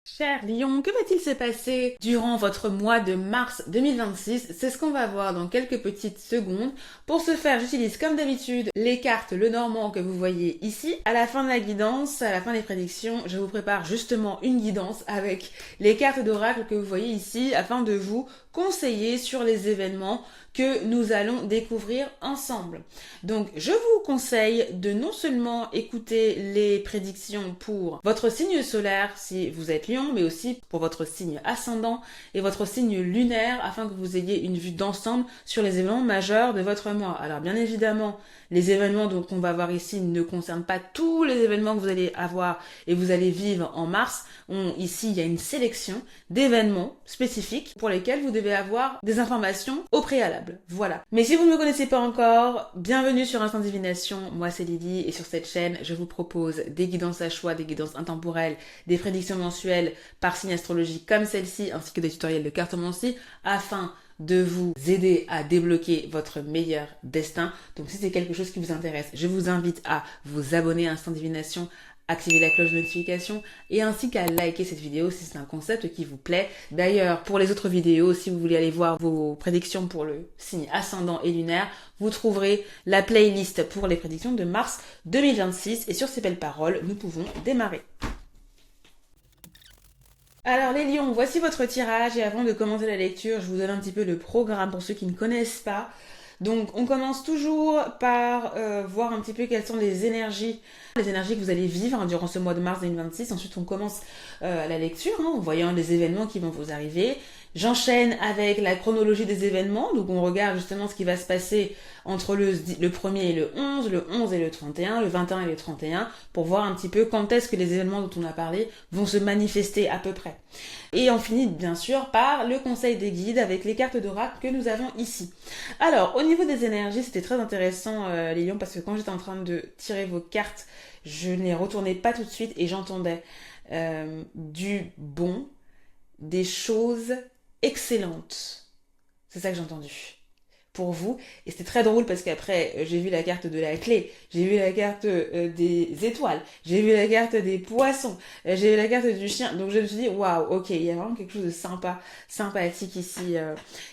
Cher Lion, que va-t-il se passer durant votre mois de mars 2026? C'est ce qu'on va voir dans quelques petites secondes. Pour ce faire, j'utilise comme d'habitude les cartes Le Normand que vous voyez ici. À la fin de la guidance, à la fin des prédictions, je vous prépare justement une guidance avec les cartes d'oracle que vous voyez ici afin de vous conseiller sur les événements que nous allons découvrir ensemble. Donc, je vous conseille de non seulement écouter les prédictions pour votre signe solaire si vous êtes Lion, mais aussi pour votre signe ascendant et votre signe lunaire afin que vous ayez une vue d'ensemble sur les événements majeurs de votre mois. Alors, bien évidemment, les événements qu'on va voir ici ne concernent pas tous les événements que vous allez avoir et vous allez vivre en mars. Ici, il y a une sélection d'événements spécifiques pour lesquels vous devez avoir des informations au préalable. Voilà. Mais si vous ne me connaissez pas encore, bienvenue sur Instant Divination. Moi, c'est Lily et sur cette chaîne, je vous propose des guidances à choix, des guidances intemporelles, des prédictions mensuelles par signe astrologique comme celle-ci, ainsi que des tutoriels de cartomancie afin de vous aider à débloquer votre meilleur destin. Donc si c'est quelque chose qui vous intéresse, je vous invite à vous abonner à Instant Divination, activer la cloche de notification et ainsi qu'à liker cette vidéo si c'est un concept qui vous plaît. D'ailleurs, pour les autres vidéos, si vous voulez aller voir vos prédictions pour le signe ascendant et lunaire, vous trouverez la playlist pour les prédictions de mars 2026 et sur ces belles paroles, nous pouvons démarrer. Alors les lions, voici votre tirage et avant de commencer la lecture, je vous donne un petit peu le programme pour ceux qui ne connaissent pas. Donc on commence toujours par voir un petit peu quelles sont les énergies que vous allez vivre durant ce mois de mars 2026. Ensuite on commence la lecture en voyant les événements qui vont vous arriver. J'enchaîne avec la chronologie des événements, donc on regarde justement ce qui va se passer entre le 1er et le 11 et le 31, le 21 et le 31, pour voir un petit peu quand est-ce que les événements dont on a parlé vont se manifester à peu près. Et on finit bien sûr par le conseil des guides avec les cartes d'oracle que nous avons ici. Alors, au niveau des énergies, c'était très intéressant les lions, parce que quand j'étais en train de tirer vos cartes, je ne les retournais pas tout de suite et j'entendais du bon, des choses excellentes. C'est ça que j'ai entendu pour vous. Et c'était très drôle parce qu'après, j'ai vu la carte de la clé, j'ai vu la carte des étoiles, j'ai vu la carte des poissons, j'ai vu la carte du chien. Donc je me suis dit, waouh, ok, il y a vraiment quelque chose de sympa, sympathique ici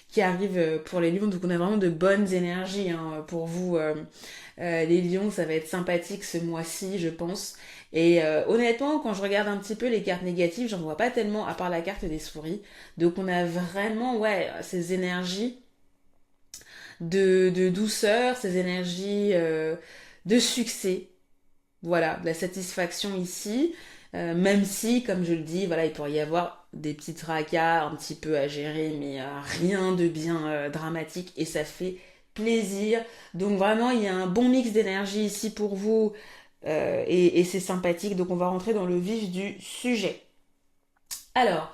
qui arrive pour les lions. Donc on a vraiment de bonnes énergies pour vous. Les lions, ça va être sympathique ce mois-ci, je pense. Et honnêtement, quand je regarde un petit peu les cartes négatives, j'en vois pas tellement à part la carte des souris. Donc on a vraiment, ouais, ces énergies de douceur, ces énergies de succès. Voilà, de la satisfaction ici. Même si, comme je le dis, voilà, il pourrait y avoir des petits tracas un petit peu à gérer, mais rien de bien dramatique et ça fait plaisir. Donc vraiment, il y a un bon mix d'énergie ici pour vous et c'est sympathique. Donc on va rentrer dans le vif du sujet. Alors,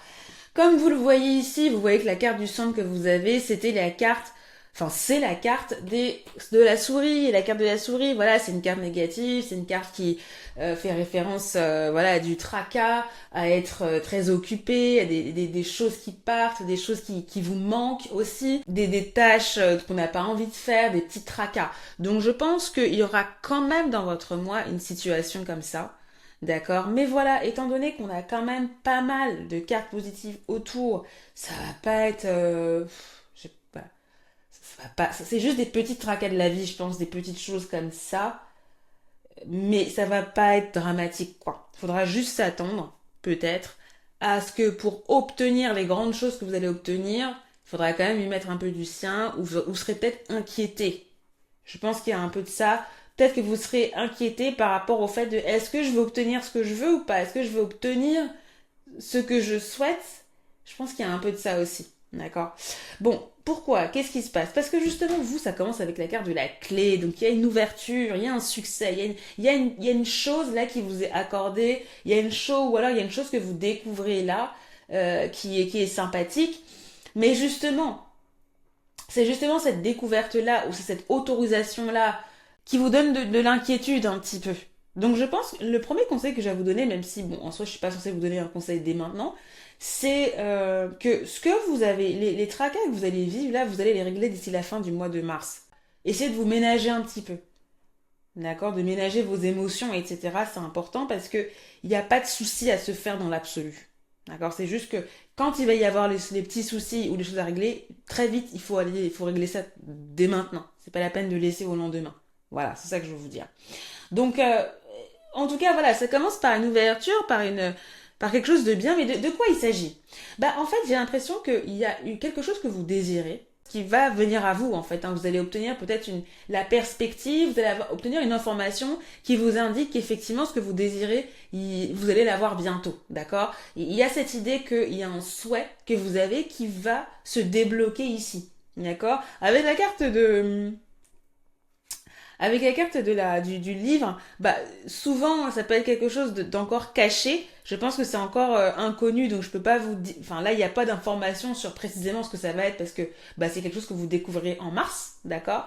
comme vous le voyez ici, vous voyez que la carte du centre que vous avez, c'était la carte, enfin c'est la carte de la souris. Et la carte de la souris, voilà, c'est une carte négative, c'est une carte qui fait référence, voilà, à du tracas, à être très occupé, à des choses qui partent, des choses qui vous manquent aussi, des tâches qu'on n'a pas envie de faire, des petits tracas. Donc je pense qu'il y aura quand même dans votre mois une situation comme ça. D'accord, mais voilà, étant donné qu'on a quand même pas mal de cartes positives autour, ça va pas être, je sais pas, ça va pas, c'est juste des petites tracas de la vie, je pense, des petites choses comme ça, mais ça va pas être dramatique, quoi. Faudra juste s'attendre, peut-être, à ce que pour obtenir les grandes choses que vous allez obtenir, il faudra quand même y mettre un peu du sien, ou vous serez peut-être inquiété. Je pense qu'il y a un peu de ça. Peut-être que vous serez inquiété par rapport au fait de est-ce que je veux obtenir ce que je veux ou pas? Est-ce que je veux obtenir ce que je souhaite? Je pense qu'il y a un peu de ça aussi. D'accord? Bon, pourquoi? Qu'est-ce qui se passe? Parce que justement, vous, ça commence avec la carte de la clé. Donc, il y a une ouverture, il y a un succès, il y a une chose là qui vous est accordée, il y a une chose, ou alors il y a une chose que vous découvrez là qui est sympathique. Mais justement, c'est justement cette découverte-là, ou c'est cette autorisation-là, qui vous donne de l'inquiétude un petit peu. Donc je pense que le premier conseil que j'ai à vous donner, même si bon en soi je suis pas censée vous donner un conseil dès maintenant, c'est que ce que vous avez, les tracas que vous allez vivre là, vous allez les régler d'ici la fin du mois de mars. Essayez de vous ménager un petit peu. D'accord? De ménager vos émotions, etc. C'est important parce que il n'y a pas de souci à se faire dans l'absolu. D'accord? C'est juste que quand il va y avoir les petits soucis ou les choses à régler, très vite, il faut régler ça dès maintenant. C'est pas la peine de laisser au lendemain. Voilà, c'est ça que je veux vous dire. Donc, en tout cas, voilà, ça commence par une ouverture, par quelque chose de bien, mais de quoi il s'agit? Bah, en fait, j'ai l'impression qu'il y a eu quelque chose que vous désirez, qui va venir à vous, en fait, hein. Vous allez obtenir peut-être la perspective, vous allez obtenir une information qui vous indique qu'effectivement, ce que vous désirez, vous allez l'avoir bientôt, d'accord? Il y a cette idée qu'il y a un souhait que vous avez qui va se débloquer ici, d'accord? Avec la carte du livre, bah, souvent, ça peut être quelque chose d'encore caché. Je pense que c'est encore inconnu, donc je peux pas vous dire, enfin, là, il n'y a pas d'informations sur précisément ce que ça va être parce que, bah, c'est quelque chose que vous découvrirez en mars, d'accord?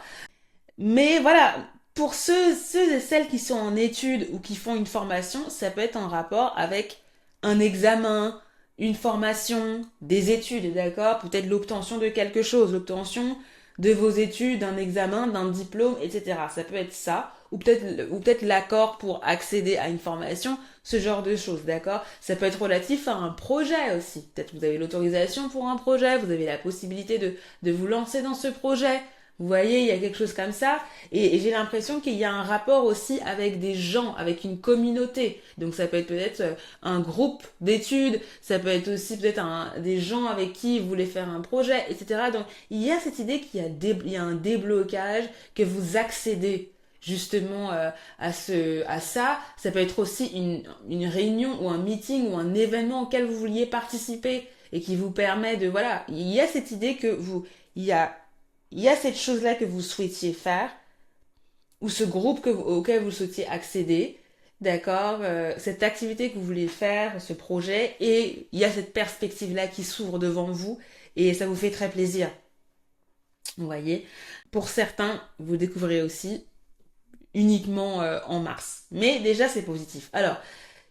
Mais voilà, pour ceux et celles qui sont en études ou qui font une formation, ça peut être en rapport avec un examen, une formation, des études, d'accord? Peut-être l'obtention de quelque chose, l'obtention de vos études, d'un examen, d'un diplôme, etc. Ça peut être ça, ou peut-être l'accord pour accéder à une formation, ce genre de choses, d'accord? Ça peut être relatif à un projet aussi. Peut-être que vous avez l'autorisation pour un projet, vous avez la possibilité de vous lancer dans ce projet. Vous voyez, il y a quelque chose comme ça. Et j'ai l'impression qu'il y a un rapport aussi avec des gens, avec une communauté. Donc ça peut être peut-être un groupe d'études, ça peut être aussi peut-être des gens avec qui vous voulez faire un projet, etc. Donc il y a cette idée il y a un déblocage, que vous accédez justement à ça. Ça peut être aussi une réunion ou un meeting ou un événement auquel vous vouliez participer et qui vous permet de... Voilà, il y a cette idée que il y a il y a cette chose-là que vous souhaitiez faire, ou ce groupe auquel vous souhaitiez accéder, d'accord, cette activité que vous voulez faire, ce projet, et il y a cette perspective-là qui s'ouvre devant vous, et ça vous fait très plaisir. Vous voyez, pour certains, vous découvrez aussi uniquement en mars. Mais déjà, c'est positif. Alors,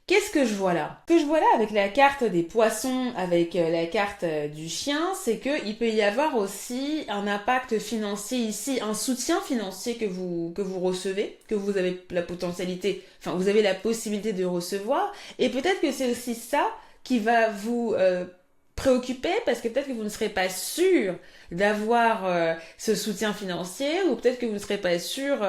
qu'est-ce que je vois là? Ce que je vois là avec la carte des poissons, avec la carte du chien, c'est qu'il peut y avoir aussi un impact financier ici, un soutien financier que vous recevez, que vous avez la potentialité, enfin vous avez la possibilité de recevoir, et peut-être que c'est aussi ça qui va vous préoccuper parce que peut-être que vous ne serez pas sûr d'avoir ce soutien financier ou peut-être que vous ne serez pas sûr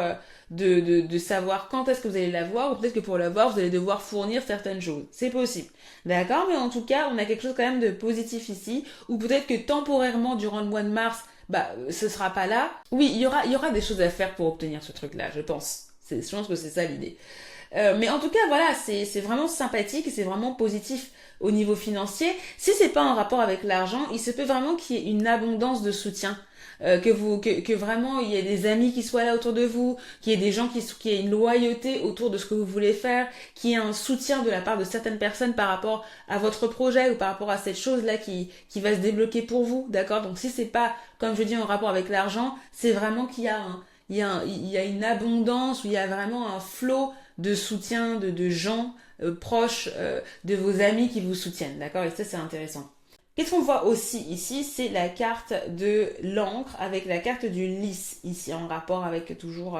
de savoir quand est-ce que vous allez l'avoir ou peut-être que pour l'avoir vous allez devoir fournir certaines choses. C'est possible. D'accord? Mais en tout cas, on a quelque chose quand même de positif ici ou peut-être que temporairement durant le mois de mars, bah, ce sera pas là. Oui, il y aura des choses à faire pour obtenir ce truc-là, je pense. Je pense que c'est ça l'idée. Mais en tout cas, voilà, c'est vraiment sympathique et c'est vraiment positif au niveau financier. Si c'est pas en rapport avec l'argent, il se peut vraiment qu'il y ait une abondance de soutien. Que vraiment il y ait des amis qui soient là autour de vous, qu'il y ait des gens qui aient une loyauté autour de ce que vous voulez faire, qu'il y ait un soutien de la part de certaines personnes par rapport à votre projet ou par rapport à cette chose-là qui va se débloquer pour vous, d'accord? Donc si c'est pas, comme je dis, en rapport avec l'argent, c'est vraiment qu'il y a il y a une abondance, où il y a vraiment un flot de soutien de gens proches de vos amis qui vous soutiennent, d'accord? Et ça, c'est intéressant. Qu'est-ce qu'on voit aussi ici? C'est la carte de l'encre avec la carte du lys ici, en rapport avec toujours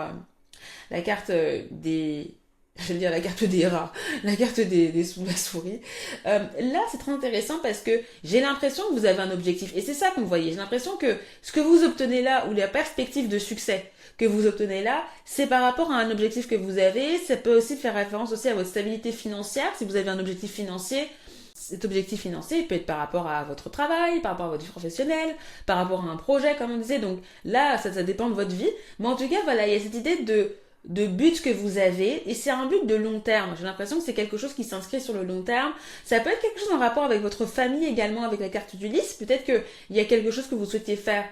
la carte des... Je veux dire la carte des rats, la carte des sous la souris. Là, c'est très intéressant parce que j'ai l'impression que vous avez un objectif. Et c'est ça que vous voyez. J'ai l'impression que ce que vous obtenez là, ou la perspective de succès que vous obtenez là, c'est par rapport à un objectif que vous avez. Ça peut aussi faire référence aussi à votre stabilité financière. Si vous avez un objectif financier, cet objectif financier peut être par rapport à votre travail, par rapport à votre vie professionnelle, par rapport à un projet, comme on disait. Donc là, ça dépend de votre vie. Mais en tout cas, voilà, il y a cette idée de but que vous avez, et c'est un but de long terme. J'ai l'impression que c'est quelque chose qui s'inscrit sur le long terme. Ça peut être quelque chose en rapport avec votre famille également, avec la carte du lys. Peut-être qu'il y a quelque chose que vous souhaitiez faire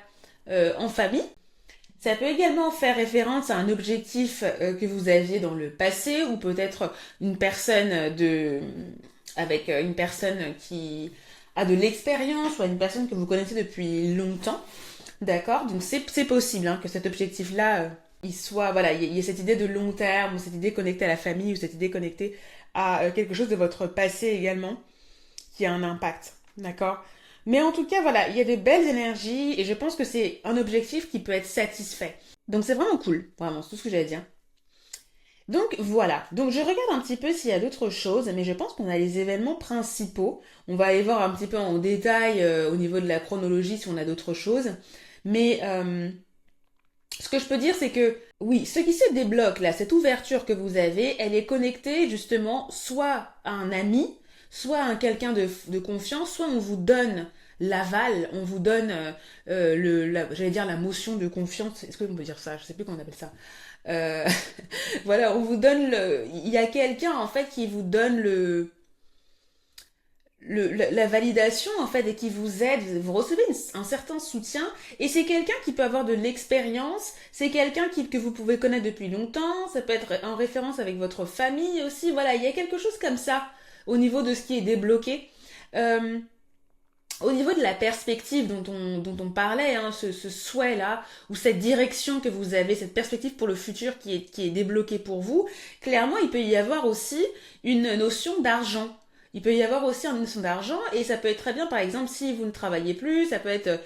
en famille. Ça peut également faire référence à un objectif que vous aviez dans le passé, ou peut-être une personne avec une personne qui a de l'expérience, ou une personne que vous connaissez depuis longtemps. D'accord? Donc c'est possible hein, que cet objectif-là, il soit, voilà, il y a cette idée de long terme, ou cette idée connectée à la famille, ou cette idée connectée à quelque chose de votre passé également, qui a un impact. D'accord? Mais en tout cas, voilà, il y a de belles énergies, et je pense que c'est un objectif qui peut être satisfait. Donc c'est vraiment cool, vraiment, c'est tout ce que j'allais dire. Donc voilà, donc je regarde un petit peu s'il y a d'autres choses, mais je pense qu'on a les événements principaux. On va aller voir un petit peu en détail au niveau de la chronologie si on a d'autres choses. Mais ce que je peux dire, c'est que oui, ce qui se débloque là, cette ouverture que vous avez, elle est connectée justement soit à un ami, soit à quelqu'un de confiance, soit on vous donne l'aval, on vous donne j'allais dire la motion de confiance. Est-ce qu'on peut dire ça? Je sais plus comment on appelle ça. Euh, voilà, on vous donne il y a quelqu'un en fait qui vous donne la validation en fait et qui vous aide, vous recevez un certain soutien et c'est quelqu'un qui peut avoir de l'expérience, c'est quelqu'un que vous pouvez connaître depuis longtemps, ça peut être en référence avec votre famille aussi, voilà, il y a quelque chose comme ça au niveau de ce qui est débloqué. Euh, Au niveau de la perspective dont on parlait, hein, ce souhait-là, ou cette direction que vous avez, cette perspective pour le futur qui est débloquée pour vous, clairement, il peut y avoir aussi une notion d'argent. Il peut y avoir aussi une notion d'argent et ça peut être très bien, par exemple, si vous ne travaillez plus, ça peut être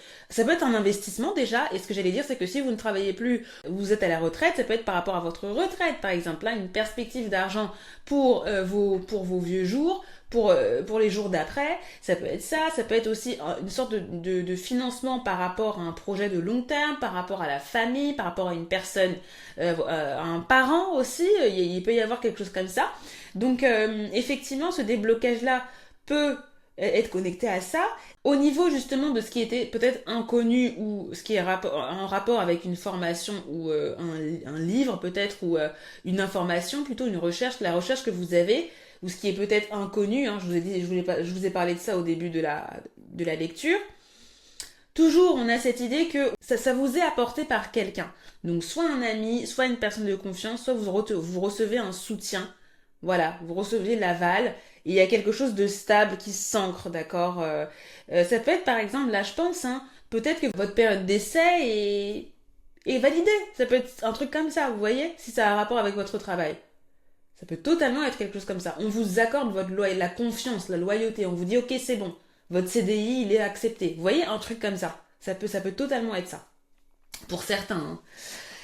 un investissement déjà. Et ce que j'allais dire, c'est que si vous ne travaillez plus, vous êtes à la retraite, ça peut être par rapport à votre retraite, par exemple, là, une perspective d'argent pour vos vieux jours, pour les jours d'après, ça peut être ça, ça peut être aussi une sorte de financement par rapport à un projet de long terme, par rapport à la famille, par rapport à une personne, à un parent aussi, il peut y avoir quelque chose comme ça. Donc effectivement, ce déblocage-là peut être connecté à ça. Au niveau justement de ce qui était peut-être inconnu ou ce qui est en rapport avec une formation ou un livre peut-être ou une information, plutôt une recherche, la recherche que vous avez, ou ce qui est peut-être inconnu, hein, je vous ai parlé de ça au début de la lecture. Toujours, on a cette idée que ça vous est apporté par quelqu'un. Donc, soit un ami, soit une personne de confiance, soit vous recevez un soutien. Voilà, vous recevez l'aval. Et il y a quelque chose de stable qui s'ancre, d'accord. Ça peut être, par exemple, là, je pense, hein, peut-être que votre période d'essai est validée. Ça peut être un truc comme ça, vous voyez, si ça a un rapport avec votre travail. Ça peut totalement être quelque chose comme ça. On vous accorde la confiance, la loyauté. On vous dit, ok, c'est bon. Votre CDI, il est accepté. Vous voyez, un truc comme ça. Ça peut totalement être ça. Pour certains, hein.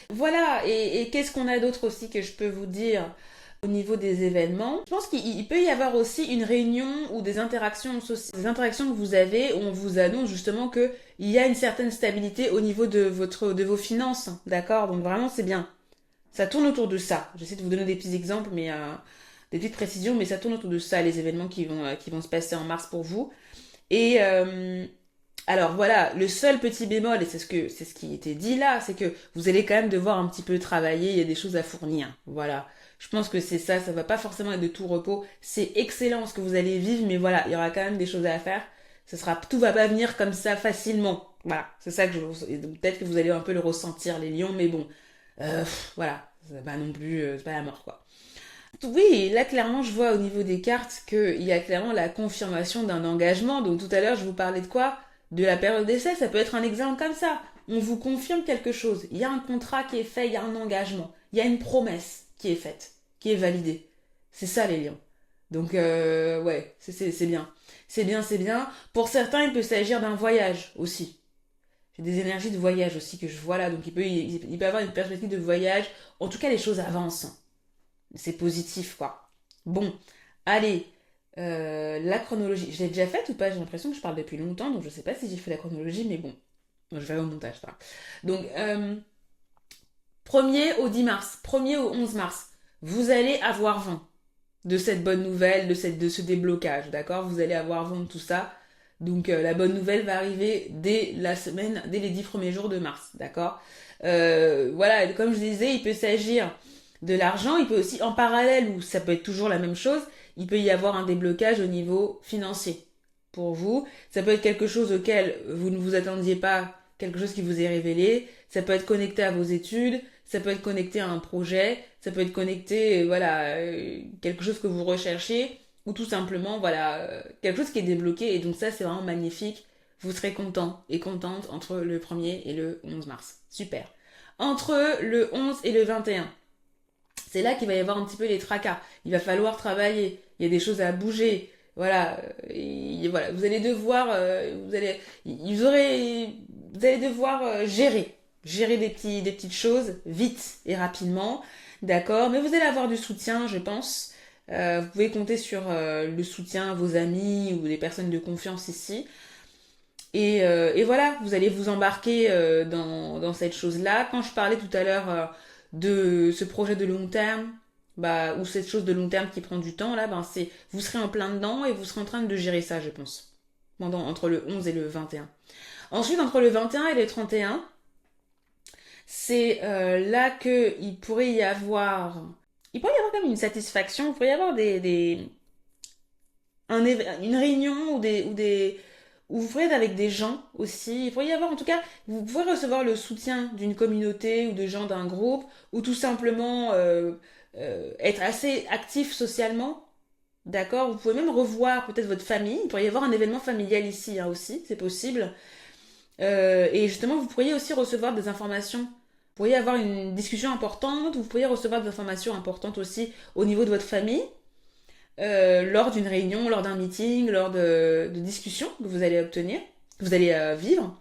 Voilà. Et qu'est-ce qu'on a d'autre aussi que je peux vous dire au niveau des événements? Je pense qu'il peut y avoir aussi une réunion ou des interactions sociales, des interactions que vous avez où on vous annonce justement que il y a une certaine stabilité au niveau de vos finances. D'accord? Donc vraiment, c'est bien. Ça tourne autour de ça. J'essaie de vous donner des petits exemples, mais des petites précisions, mais ça tourne autour de ça, les événements qui vont se passer en mars pour vous. Et alors voilà, le seul petit bémol, et c'est ce qui était dit là, c'est que vous allez quand même devoir un petit peu travailler, il y a des choses à fournir. Voilà. Je pense que c'est ça, ça va pas forcément être de tout repos. C'est excellent ce que vous allez vivre, mais voilà, il y aura quand même des choses à faire. Tout va pas venir comme ça facilement. Voilà, c'est ça que peut-être que vous allez un peu le ressentir, les lions, mais bon, voilà, c'est pas non plus, c'est pas la mort quoi. Oui, là clairement je vois au niveau des cartes qu'il y a clairement la confirmation d'un engagement. Donc tout à l'heure je vous parlais de quoi? De la période d'essai, ça peut être un exemple comme ça. On vous confirme quelque chose. Il y a un contrat qui est fait, il y a un engagement. Il y a une promesse qui est faite, qui est validée. C'est ça les lions. Donc ouais, c'est bien. C'est bien, c'est bien. Pour certains, il peut s'agir d'un voyage aussi. J'ai des énergies de voyage aussi que je vois là, donc il peut avoir une perspective de voyage. En tout cas, les choses avancent. C'est positif, quoi. Bon, allez, la chronologie. Je l'ai déjà faite ou pas? J'ai l'impression que je parle depuis longtemps, donc je sais pas si j'ai fait la chronologie, mais bon, je vais au montage, ça. Donc, 1er au 10 mars, 1er au 11 mars, vous allez avoir vent de cette bonne nouvelle, de ce déblocage, d'accord? Vous allez avoir vent de tout ça. Donc la bonne nouvelle va arriver dès les 10 premiers jours de mars, d'accord? Voilà, comme je disais, il peut s'agir de l'argent, il peut aussi, en parallèle, ou ça peut être toujours la même chose, il peut y avoir un déblocage au niveau financier pour vous. Ça peut être quelque chose auquel vous ne vous attendiez pas, quelque chose qui vous est révélé. Ça peut être connecté à vos études, ça peut être connecté à un projet, ça peut être connecté, voilà, quelque chose que vous recherchez, ou tout simplement, voilà, quelque chose qui est débloqué. Et donc ça, c'est vraiment magnifique. Vous serez content et contente entre le 1er et le 11 mars. Super. Entre le 11 et le 21, c'est là qu'il va y avoir un petit peu les tracas. Il va falloir travailler. Il y a des choses à bouger. Voilà, voilà. Vous allez devoir, vous allez devoir gérer des petites choses vite et rapidement. D'accord? Mais vous allez avoir du soutien, je pense. Vous pouvez compter sur le soutien de vos amis ou des personnes de confiance ici. Et voilà, vous allez vous embarquer dans cette chose-là. Quand je parlais tout à l'heure de ce projet de long terme, bah, ou cette chose de long terme qui prend du temps, là, ben c'est, vous serez en plein dedans et vous serez en train de gérer ça, je pense, entre le 11 et le 21. Ensuite, entre le 21 et le 31, c'est là que il pourrait y avoir comme une satisfaction, il pourrait y avoir une réunion où vous pourrez être avec des gens aussi. Il pourrait y avoir, en tout cas, vous pouvez recevoir le soutien d'une communauté ou de gens d'un groupe, ou tout simplement être assez actif socialement. D'accord? Vous pouvez même revoir peut-être votre famille. Il pourrait y avoir un événement familial ici hein, aussi, c'est possible. Et justement, vous pourriez aussi recevoir des informations. Vous pourriez avoir une discussion importante, vous pourriez recevoir des informations importantes aussi au niveau de votre famille lors d'une réunion, lors d'un meeting, lors de discussions que vous allez obtenir, que vous allez vivre.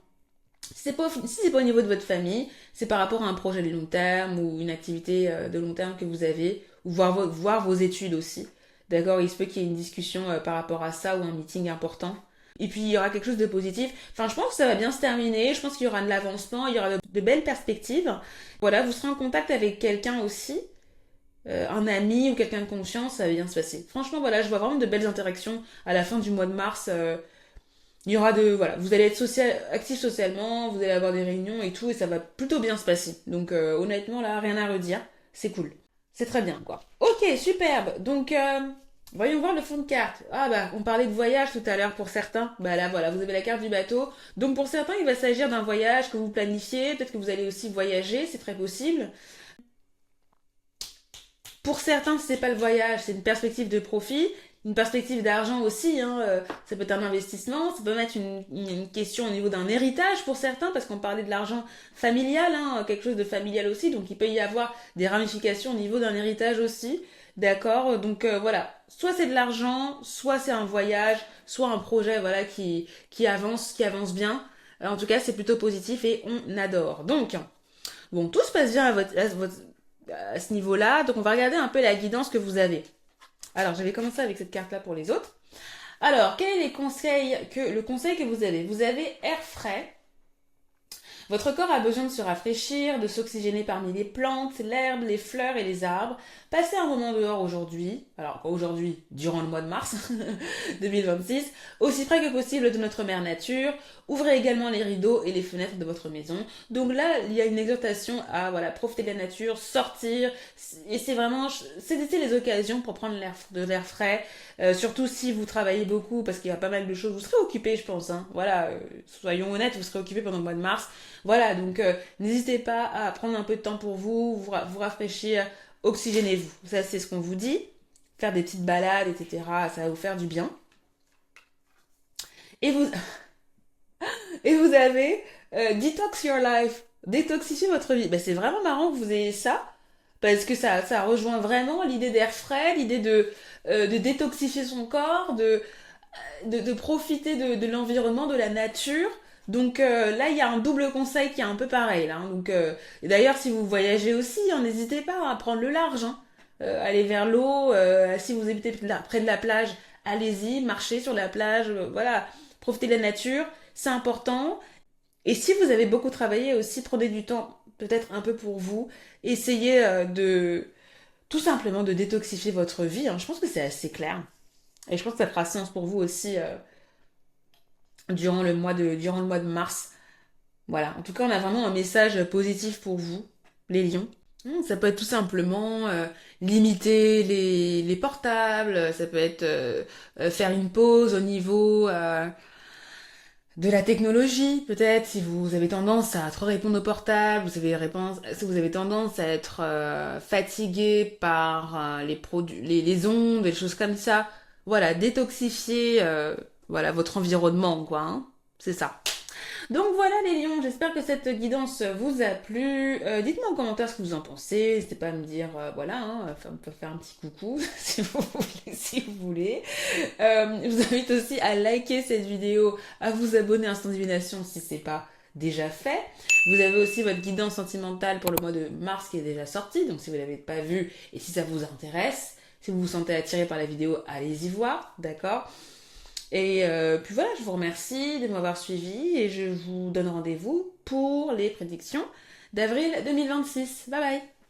Si c'est pas au niveau de votre famille, c'est par rapport à un projet de long terme ou une activité de long terme que vous avez, ou voir vos études aussi. D'accord, il se peut qu'il y ait une discussion par rapport à ça ou un meeting important. Et puis il y aura quelque chose de positif. Enfin, je pense que ça va bien se terminer. Je pense qu'il y aura de l'avancement, il y aura de belles perspectives. Voilà, vous serez en contact avec quelqu'un aussi un ami ou quelqu'un de confiance, ça va bien se passer. Franchement, voilà, je vois vraiment de belles interactions à la fin du mois de mars. Il y aura voilà, vous allez être actif socialement, vous allez avoir des réunions et tout, et ça va plutôt bien se passer. Donc honnêtement, là, rien à redire, c'est cool. C'est très bien, quoi. Ok, superbe. Donc, voyons voir le fond de carte. Ah bah, on parlait de voyage tout à l'heure pour certains. Bah là, voilà, vous avez la carte du bateau. Donc pour certains, il va s'agir d'un voyage que vous planifiez. Peut-être que vous allez aussi voyager, c'est très possible. Pour certains, c'est pas le voyage, c'est une perspective de profit, une perspective d'argent aussi. Hein, ça peut être un investissement, ça peut être une question au niveau d'un héritage pour certains, parce qu'on parlait de l'argent familial, hein, quelque chose de familial aussi, donc il peut y avoir des ramifications au niveau d'un héritage aussi. D'accord, donc voilà, soit c'est de l'argent, soit c'est un voyage, soit un projet voilà qui avance bien. En tout cas, c'est plutôt positif et on adore. Donc, bon, tout se passe bien à ce niveau-là. Donc on va regarder un peu la guidance que vous avez. Alors je vais commencer avec cette carte-là pour les autres. Alors, quel est le conseil que vous avez? Vous avez air frais. Votre corps a besoin de se rafraîchir, de s'oxygéner parmi les plantes, l'herbe, les fleurs et les arbres. Passez un moment dehors aujourd'hui, alors aujourd'hui, durant le mois de mars 2026, aussi près que possible de notre mère nature. Ouvrez également les rideaux et les fenêtres de votre maison. Donc là, il y a une exhortation à voilà, profiter de la nature, sortir. Et c'est vraiment, saisissez les occasions pour prendre de l'air frais. Surtout si vous travaillez beaucoup, parce qu'il y a pas mal de choses. Vous serez occupé, je pense. Hein. Voilà, soyons honnêtes, vous serez occupé pendant le mois de mars. Voilà, donc n'hésitez pas à prendre un peu de temps pour vous rafraîchir, oxygénez-vous. Ça, c'est ce qu'on vous dit. Faire des petites balades, etc. Ça va vous faire du bien. Et vous, et vous avez Detox Your Life. Détoxifier votre vie. Ben, c'est vraiment marrant que vous ayez ça. Parce que ça rejoint vraiment l'idée d'air frais, l'idée de détoxifier son corps, de profiter de l'environnement, de la nature. Donc là, il y a un double conseil qui est un peu pareil. Là, hein. Donc, et d'ailleurs, si vous voyagez aussi, hein, n'hésitez pas à prendre le large. Hein. Aller vers l'eau. Si vous habitez près de la plage, allez-y, marchez sur la plage. Voilà, profitez de la nature, c'est important. Et si vous avez beaucoup travaillé aussi, prenez du temps peut-être un peu pour vous. Essayez de tout simplement de détoxifier votre vie. Hein. Je pense que c'est assez clair. Et je pense que ça fera sens pour vous aussi durant le mois de mars. Voilà. En tout cas, on a vraiment un message positif pour vous, les lions. Ça peut être tout simplement limiter les portables, ça peut être faire une pause au niveau de la technologie, peut-être, si vous avez tendance à trop répondre au portable, si vous avez tendance à être fatigué par les produits, les ondes, des choses comme ça. Voilà, détoxifier voilà, votre environnement, quoi. Hein. C'est ça. Donc voilà les lions, j'espère que cette guidance vous a plu. Dites-moi en commentaire ce que vous en pensez. N'hésitez pas à me dire, voilà, hein, on peut faire un petit coucou si vous voulez. Je vous invite aussi à liker cette vidéo, à vous abonner à Instant Divination si c'est pas déjà fait. Vous avez aussi votre guidance sentimentale pour le mois de mars qui est déjà sorti, donc si vous ne l'avez pas vu et si ça vous intéresse, si vous vous sentez attiré par la vidéo, allez-y voir, d'accord? Et puis voilà, je vous remercie de m'avoir suivi et je vous donne rendez-vous pour les prédictions d'avril 2026. Bye bye!